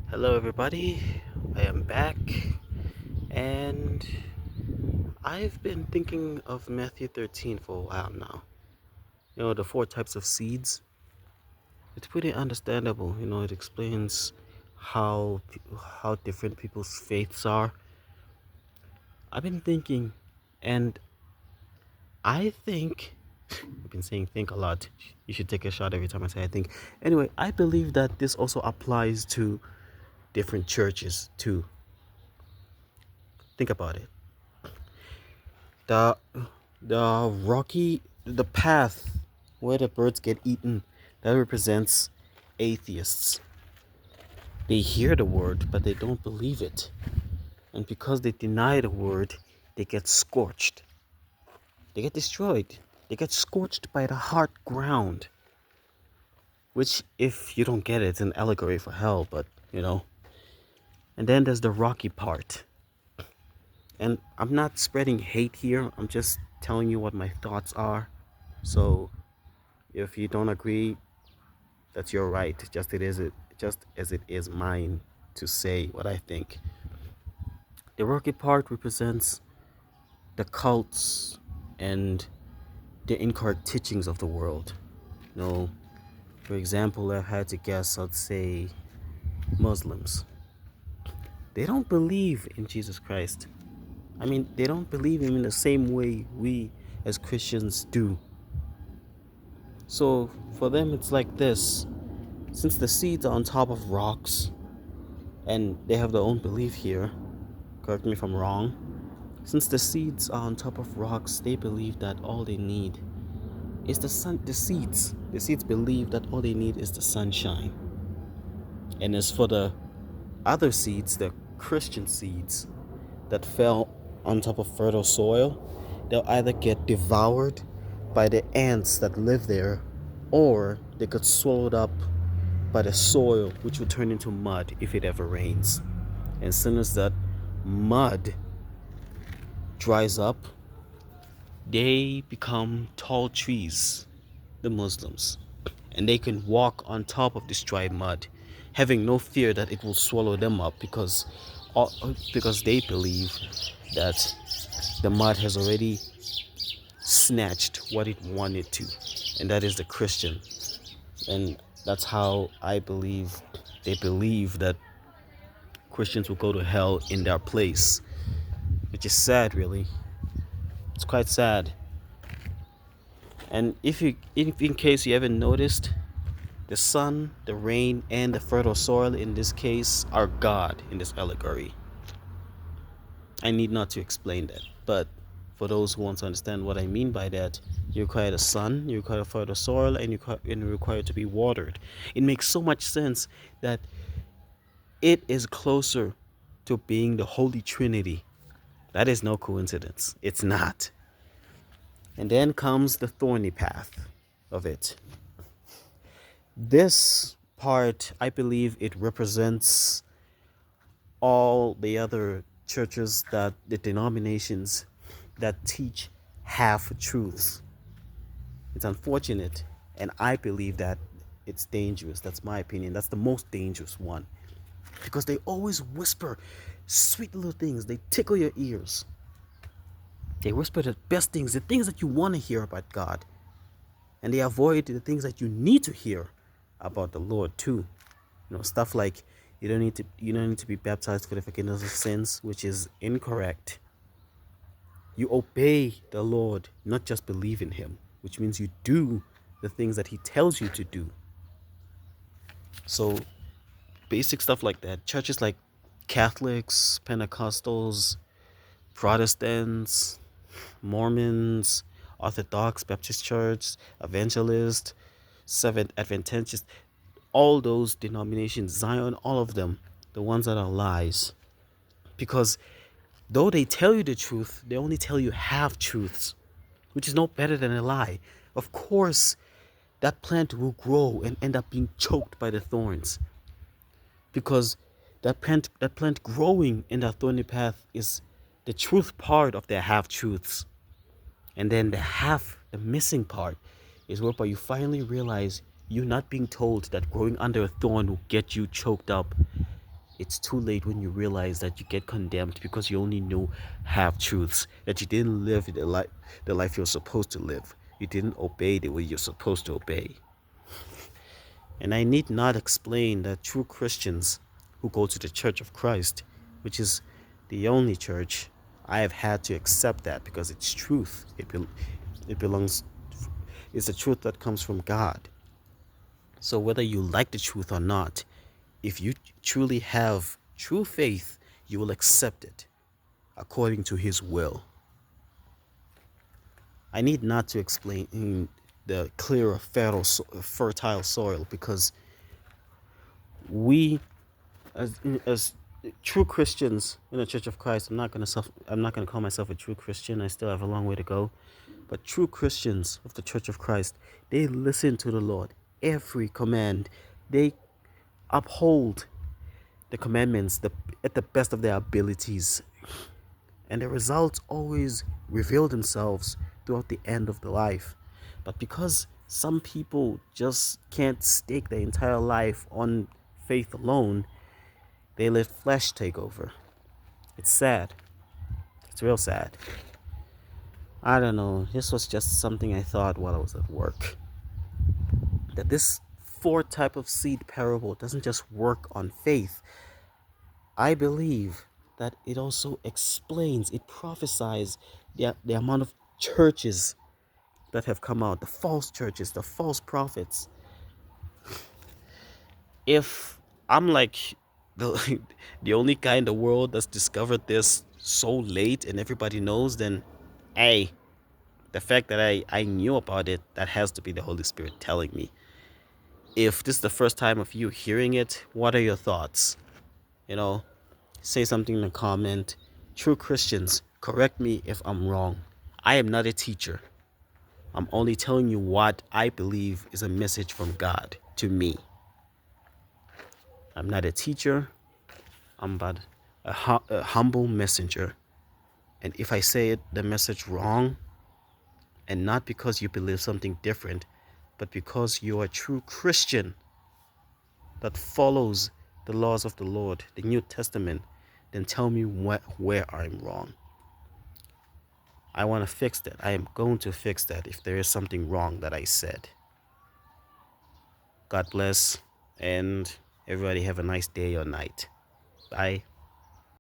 Hello, everybody. I am back, and I've been thinking of Matthew 13 for a while now. The four types of seeds. It's pretty understandable. It explains how different people's faiths are. I've been thinking, and I think I've been saying think a lot. You should take a shot every time I say I think. Anyway, I believe that this also applies to different churches too. Think about it. The the path where the birds get eaten, that represents atheists. They hear the word, but they don't believe it. And because they deny the word, they get scorched. They get destroyed. They get scorched by the hard ground. Which, if you don't get it, it's an allegory for hell, but. And then there's the rocky part. And I'm not spreading hate here, I'm just telling you what my thoughts are. So, if you don't agree, that's your right. Just as it is mine to say what I think. The rocky part represents the cults and the incorrect teachings of the world. For example, I had to guess, I'd say Muslims. They don't believe in Jesus Christ. I mean, they don't believe him in the same way we as Christians do. So for them, it's like this. Since the seeds are on top of rocks, and they have their own belief here, correct me if I'm wrong, since the seeds are on top of rocks, they believe that all they need is the sun. The seeds believe that all they need is the sunshine. And as for the other seeds, the Christian seeds that fell on top of fertile soil, they'll either get devoured by the ants that live there, or they get swallowed up by the soil, which will turn into mud if it ever rains. And as soon as that mud dries up, they become tall trees, the Muslims, and they can walk on top of this dry mud, having no fear that it will swallow them up because they believe that the mud has already snatched what it wanted to, and that is the Christian. And that's how I believe they believe that Christians will go to hell in their place, which is sad, really. It's quite sad. And if in case you haven't noticed, the sun, the rain, and the fertile soil in this case are God in this allegory. I need not to explain that, but for those who want to understand what I mean by that, you require the sun, you require fertile soil, and you require to be watered. It makes so much sense that it is closer to being the Holy Trinity. That is no coincidence. It's not. And then comes the thorny path of it. This part, I believe it represents all the other churches, that the denominations that teach half truths. It's unfortunate, and I believe that it's dangerous. That's my opinion. That's the most dangerous one, because they always whisper sweet little things. They tickle your ears. They whisper the best things, the things that you want to hear about God, and they avoid the things that you need to hear about the Lord too. Stuff like you don't need to be baptized for the forgiveness of sins, which is incorrect. You obey the Lord, not just believe in him, which means you do the things that he tells you to do. So basic stuff like that. Churches like Catholics, Pentecostals, Protestants, Mormons, Orthodox, Baptist Church, Evangelist, Seventh Adventist, all those denominations, Zion, all of them, the ones that are lies. Because though they tell you the truth, they only tell you half truths, which is no better than a lie. Of course, that plant will grow and end up being choked by the thorns, because that plant growing in that thorny path is the truth part of their half truths. And then the missing part, is whereby you finally realize you're not being told that growing under a thorn will get you choked up. it's too late when you realize that you get condemned because you only knew half truths, that you didn't live the life you're supposed to live. You didn't obey the way you're supposed to obey. And I need not explain that true Christians who go to the Church of Christ, which is the only church, I have had to accept that because it's truth. It belongs, it's the truth that comes from God. So whether you like the truth or not, if you truly have true faith, you will accept it according to His will. I need not to explain the clear, fertile soil because we, as true Christians in the Church of Christ, I'm not gonna call myself a true Christian. I still have a long way to go. But true Christians of the Church of Christ, they listen to the Lord. Every command, they uphold the commandments at the best of their abilities. And the results always reveal themselves throughout the end of the life. But because some people just can't stake their entire life on faith alone, they let flesh take over. It's sad. It's real sad. I don't know. This was just something I thought while I was at work. That this four type of seed parable doesn't just work on faith. I believe that it also explains, it prophesies the amount of churches that have come out, the false churches, the false prophets. If I'm like the the only guy in the world that's discovered this so late and everybody knows, then hey, the fact that I knew about it, that has to be the Holy Spirit telling me. If this is the first time of you hearing it, what are your thoughts? You know, say something in the comment. True Christians, correct me if I'm wrong. I am not a teacher. I'm only telling you what I believe is a message from God to me. I'm not a teacher. I'm but a humble messenger. And if I say it, the message wrong, and not because you believe something different, but because you're a true Christian that follows the laws of the Lord, the New Testament, then tell me where I'm wrong. I want to fix that. I am going to fix that if there is something wrong that I said. God bless, and everybody have a nice day or night. Bye.